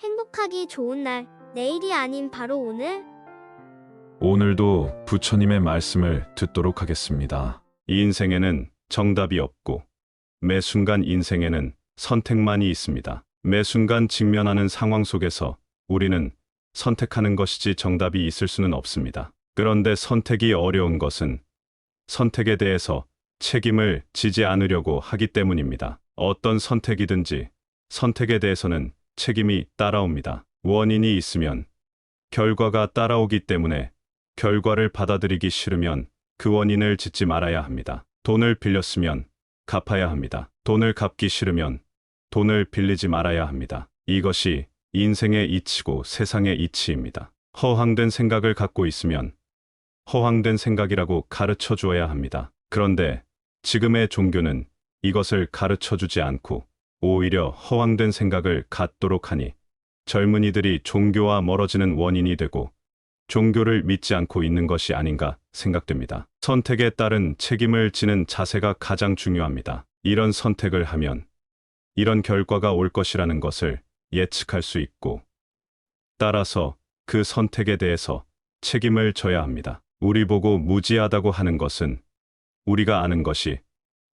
행복하기 좋은 날, 내일이 아닌 바로 오늘. 오늘도 부처님의 말씀을 듣도록 하겠습니다. 이 인생에는 정답이 없고 매 순간 인생에는 선택만이 있습니다. 매 순간 직면하는 상황 속에서 우리는 선택하는 것이지 정답이 있을 수는 없습니다. 그런데 선택이 어려운 것은 선택에 대해서 책임을 지지 않으려고 하기 때문입니다. 어떤 선택이든지 선택에 대해서는 책임이 따라옵니다. 원인이 있으면 결과가 따라오기 때문에 결과를 받아들이기 싫으면 그 원인을 짓지 말아야 합니다. 돈을 빌렸으면 갚아야 합니다. 돈을 갚기 싫으면 돈을 빌리지 말아야 합니다. 이것이 인생의 이치고 세상의 이치입니다. 허황된 생각을 갖고 있으면 허황된 생각이라고 가르쳐 주어야 합니다. 그런데 지금의 종교는 이것을 가르쳐 주지 않고 오히려 허황된 생각을 갖도록 하니 젊은이들이 종교와 멀어지는 원인이 되고 종교를 믿지 않고 있는 것이 아닌가 생각됩니다. 선택에 따른 책임을 지는 자세가 가장 중요합니다. 이런 선택을 하면 이런 결과가 올 것이라는 것을 예측할 수 있고 따라서 그 선택에 대해서 책임을 져야 합니다. 우리 보고 무지하다고 하는 것은 우리가 아는 것이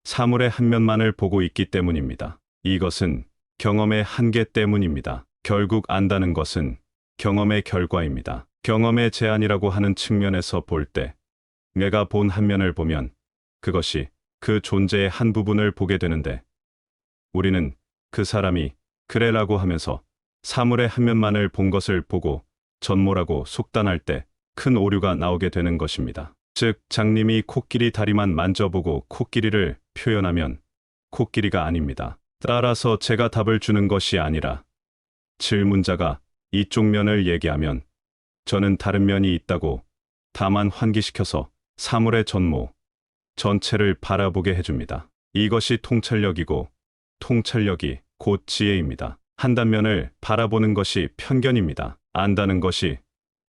사물의 한 면만을 보고 있기 때문입니다. 이것은 경험의 한계 때문입니다. 결국 안다는 것은 경험의 결과입니다. 경험의 제한이라고 하는 측면에서 볼 때 내가 본 한 면을 보면 그것이 그 존재의 한 부분을 보게 되는데 우리는 그 사람이 그래라고 하면서 사물의 한 면만을 본 것을 보고 전모라고 속단할 때 큰 오류가 나오게 되는 것입니다. 즉 장님이 코끼리 다리만 만져보고 코끼리를 표현하면 코끼리가 아닙니다. 따라서 제가 답을 주는 것이 아니라 질문자가 이쪽 면을 얘기하면 저는 다른 면이 있다고 다만 환기시켜서 사물의 전모, 전체를 바라보게 해줍니다. 이것이 통찰력이고 통찰력이 곧 지혜입니다. 한 단면을 바라보는 것이 편견입니다. 안다는 것이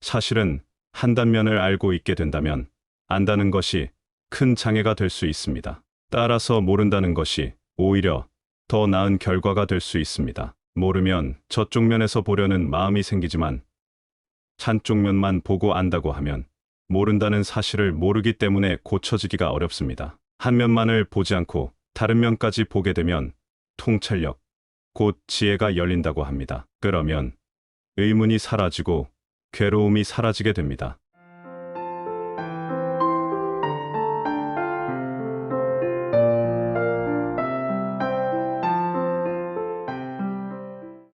사실은 한 단면을 알고 있게 된다면 안다는 것이 큰 장애가 될 수 있습니다. 따라서 모른다는 것이 오히려 더 나은 결과가 될 수 있습니다. 모르면 저쪽 면에서 보려는 마음이 생기지만 한쪽 면만 보고 안다고 하면 모른다는 사실을 모르기 때문에 고쳐지기가 어렵습니다. 한 면만을 보지 않고 다른 면까지 보게 되면 통찰력, 곧 지혜가 열린다고 합니다. 그러면 의문이 사라지고 괴로움이 사라지게 됩니다.